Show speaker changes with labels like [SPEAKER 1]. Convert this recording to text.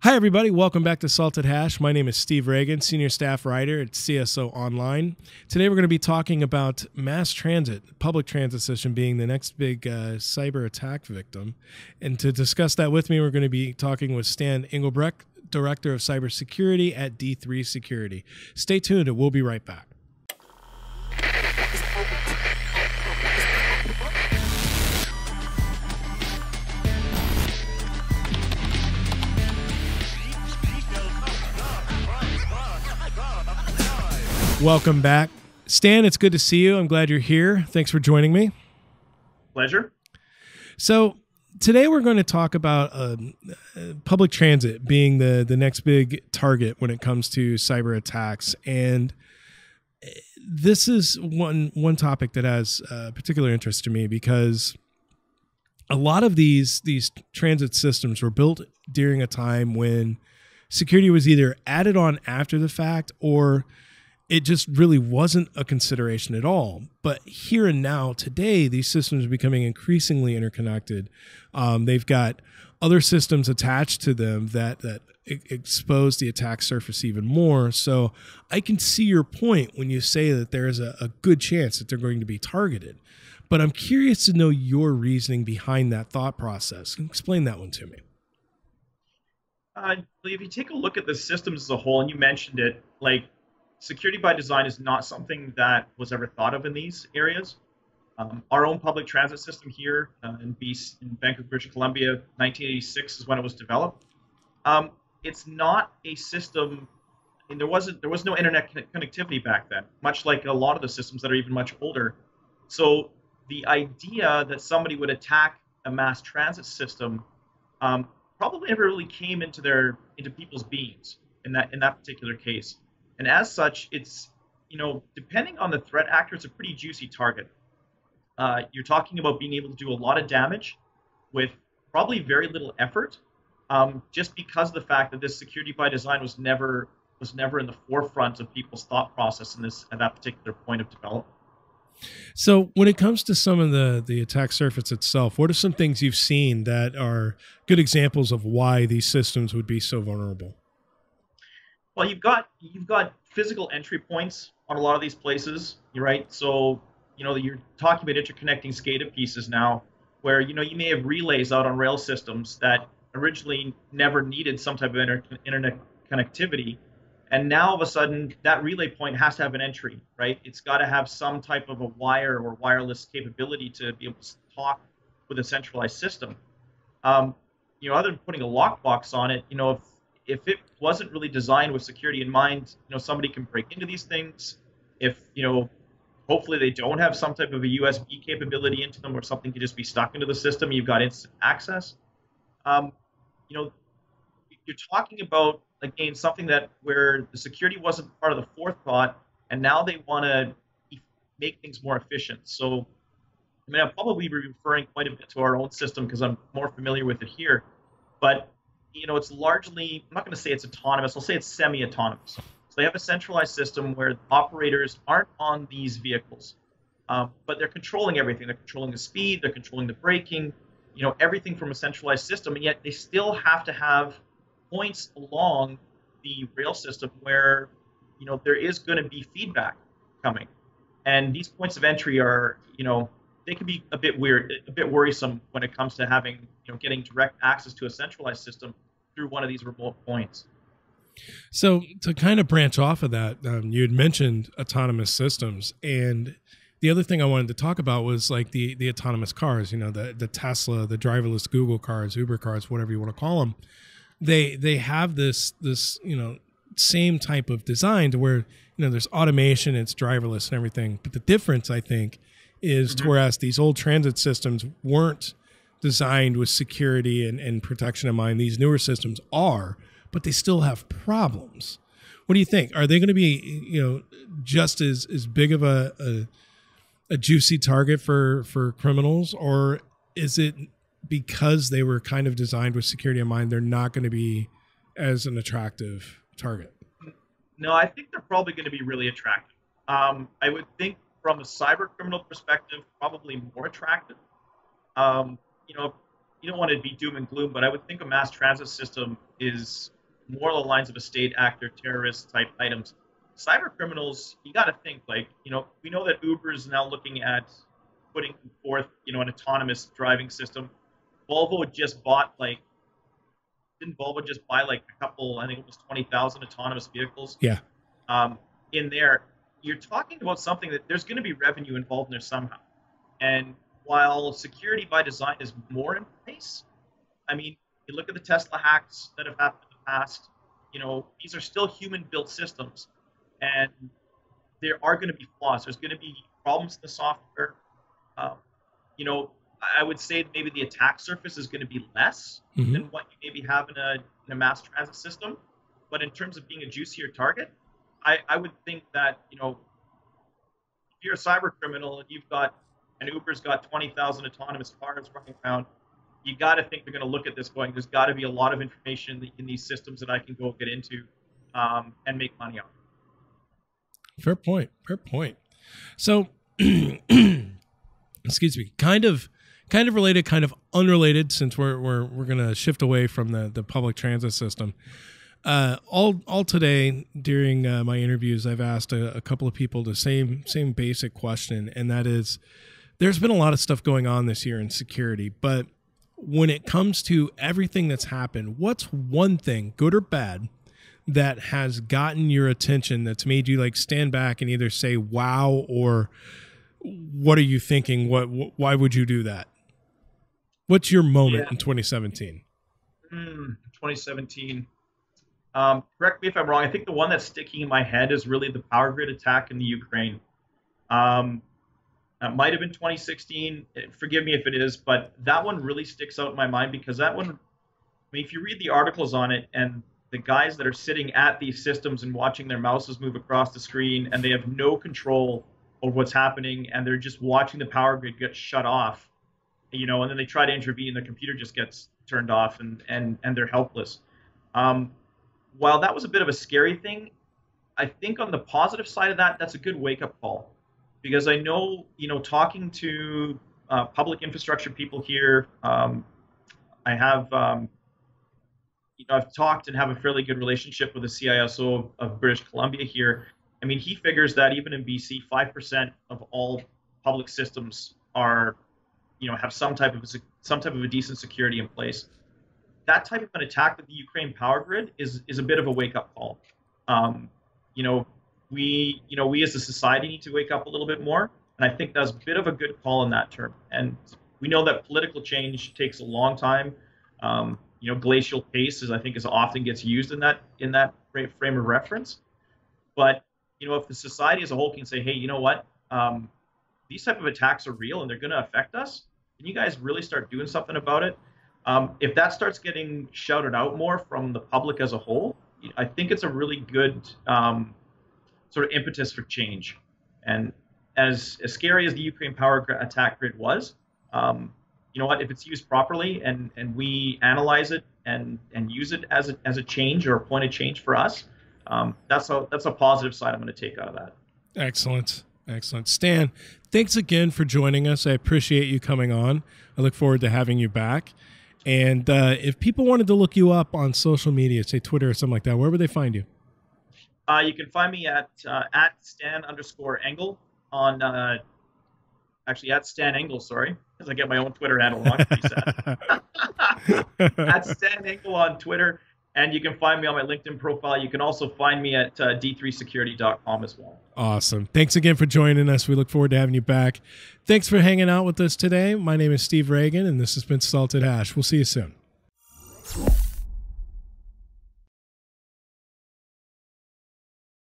[SPEAKER 1] Hi, everybody. Welcome back to Salted Hash. My name is Steve Reagan, Senior Staff Writer at CSO Online. Today, we're going to be talking about mass transit, public transit system being the next big cyber attack victim. And to discuss that with me, we're going to be talking with Stan Engelbrecht, Director of Cybersecurity at D3 Security. Stay tuned, and we'll be right back. Welcome back. Stan, it's good to see you. I'm glad you're here. Thanks for joining me.
[SPEAKER 2] Pleasure.
[SPEAKER 1] So today we're going to talk about public transit being the next big target when it comes to cyber attacks. And this is one topic that has particular interest to me because a lot of these transit systems were built during a time when security was either added on after the fact or it just really wasn't a consideration at all. But here and now, today, these systems are becoming increasingly interconnected. They've got other systems attached to them that expose the attack surface even more. So I can see your point when you say that there's a good chance that they're going to be targeted. But I'm curious to know your reasoning behind that thought process. Explain that one to me.
[SPEAKER 2] If you take a look at the systems as a whole, and you mentioned it, like, security by design is not something that was ever thought of in these areas. Our own public transit system here in Vancouver, British Columbia, 1986 is when it was developed. It's not a system. I mean, there was no internet connectivity back then, much like a lot of the systems that are even much older. So the idea that somebody would attack a mass transit system probably never really came into people's beings in that particular case. And as such, it's, depending on the threat actor, it's a pretty juicy target. You're talking about being able to do a lot of damage with probably very little effort, just because of the fact that this security by design was never in the forefront of people's thought process at that particular point of development.
[SPEAKER 1] So when it comes to some of the attack surface itself, what are some things you've seen that are good examples of why these systems would be so vulnerable?
[SPEAKER 2] Well, you've got physical entry points on a lot of these places, right? So, you're talking about interconnecting SCADA pieces now, where, you may have relays out on rail systems that originally never needed some type of internet connectivity. And now, all of a sudden, that relay point has to have an entry, right? It's got to have some type of a wire or wireless capability to be able to talk with a centralized system. Other than putting a lockbox on it, if it wasn't really designed with security in mind, somebody can break into these things. If, hopefully they don't have some type of a USB capability into them or something could just be stuck into the system, you've got instant access. You're talking about, again, something where the security wasn't part of the forethought, and now they want to make things more efficient. So, I'll probably be referring quite a bit to our own system because I'm more familiar with it here. But it's largely, I'm not going to say it's autonomous, I'll say it's semi-autonomous. So they have a centralized system where operators aren't on these vehicles, but they're controlling everything. They're controlling the speed, they're controlling the braking, everything from a centralized system, and yet they still have to have points along the rail system where, there is going to be feedback coming. And these points of entry are, they can be a bit weird, a bit worrisome when it comes to having, getting direct access to a centralized system through one of these remote points.
[SPEAKER 1] So to kind of branch off of that, you had mentioned autonomous systems, and the other thing I wanted to talk about was like the autonomous cars. The Tesla, the driverless Google cars, Uber cars, whatever you want to call them. They have this same type of design to where there's automation, it's driverless and everything. But the difference, I think, is whereas these old transit systems weren't designed with security and protection in mind, these newer systems are, but they still have problems. What do you think? Are they going to be, just as big of a juicy target for criminals, or is it because they were kind of designed with security in mind, they're not going to be as an attractive target?
[SPEAKER 2] No, I think they're probably going to be really attractive. I would think from a cyber criminal perspective, probably more attractive. You don't want to be doom and gloom, but I would think a mass transit system is more along the lines of a state actor, terrorist type items. Cyber criminals, you got to think like, we know that Uber is now looking at putting forth, an autonomous driving system. Volvo just bought didn't Volvo just buy like a couple, I think it was 20,000 autonomous vehicles?
[SPEAKER 1] Yeah.
[SPEAKER 2] In there, you're talking about something that there's going to be revenue involved in there somehow. And while security by design is more in place, I mean, you look at the Tesla hacks that have happened in the past, these are still human-built systems. And there are going to be flaws. There's going to be problems in the software. I would say maybe the attack surface is going to be less than what you maybe have in a mass transit system. But in terms of being a juicier target, I would think that, if you're a cyber criminal and Uber's got 20,000 autonomous cars running around, you got to think they're going to look at this going, there's got to be a lot of information in these systems that I can go get into and make money on.
[SPEAKER 1] Fair point. So, excuse me, kind of related, kind of unrelated, since we're going to shift away from the public transit system. All today during my interviews, I've asked a couple of people the same basic question, and that is, there's been a lot of stuff going on this year in security, but when it comes to everything that's happened, what's one thing, good or bad, that has gotten your attention, that's made you like stand back and either say wow or what are you thinking? Why would you do that? What's your moment in 2017?
[SPEAKER 2] 2017. Correct me if I'm wrong. I think the one that's sticking in my head is really the power grid attack in the Ukraine. It might have been 2016. Forgive me if it is, but that one really sticks out in my mind because that one, I mean, if you read the articles on it and the guys that are sitting at these systems and watching their mouses move across the screen and they have no control over what's happening and they're just watching the power grid get shut off, and then they try to intervene, the computer just gets turned off and they're helpless. While that was a bit of a scary thing, I think on the positive side of that, that's a good wake-up call. Because I know, talking to public infrastructure people here, I have, I've talked and have a fairly good relationship with the CISO of British Columbia here. I mean, he figures that even in BC, 5% of all public systems are, have some type of a decent security in place. That type of an attack with the Ukraine power grid is a bit of a wake-up call. We as a society need to wake up a little bit more, and I think that's a bit of a good call in that term. And we know that political change takes a long time. Glacial pace is often gets used in that frame of reference. But if the society as a whole can say, hey, you know what, these type of attacks are real and they're going to affect us, can you guys really start doing something about it? If that starts getting shouted out more from the public as a whole, I think it's a really good sort of impetus for change. And as scary as the Ukraine power attack grid was, you know what, if it's used properly and we analyze it and use it as a change or a point of change for us, that's a positive side I'm going to take out of that.
[SPEAKER 1] Excellent. Stan, thanks again for joining us. I appreciate you coming on. I look forward to having you back. And if people wanted to look you up on social media, say Twitter or something like that, where would they find you?
[SPEAKER 2] You can find me at Stan_Engel on actually at Stan Engel, sorry, because I get my own Twitter handle wrong. At Stan Engel on Twitter, and you can find me on my LinkedIn profile. You can also find me at d3security.com as well.
[SPEAKER 1] Awesome. Thanks again for joining us. We look forward to having you back. Thanks for hanging out with us today. My name is Steve Reagan, and this has been Salted Hash. We'll see you soon.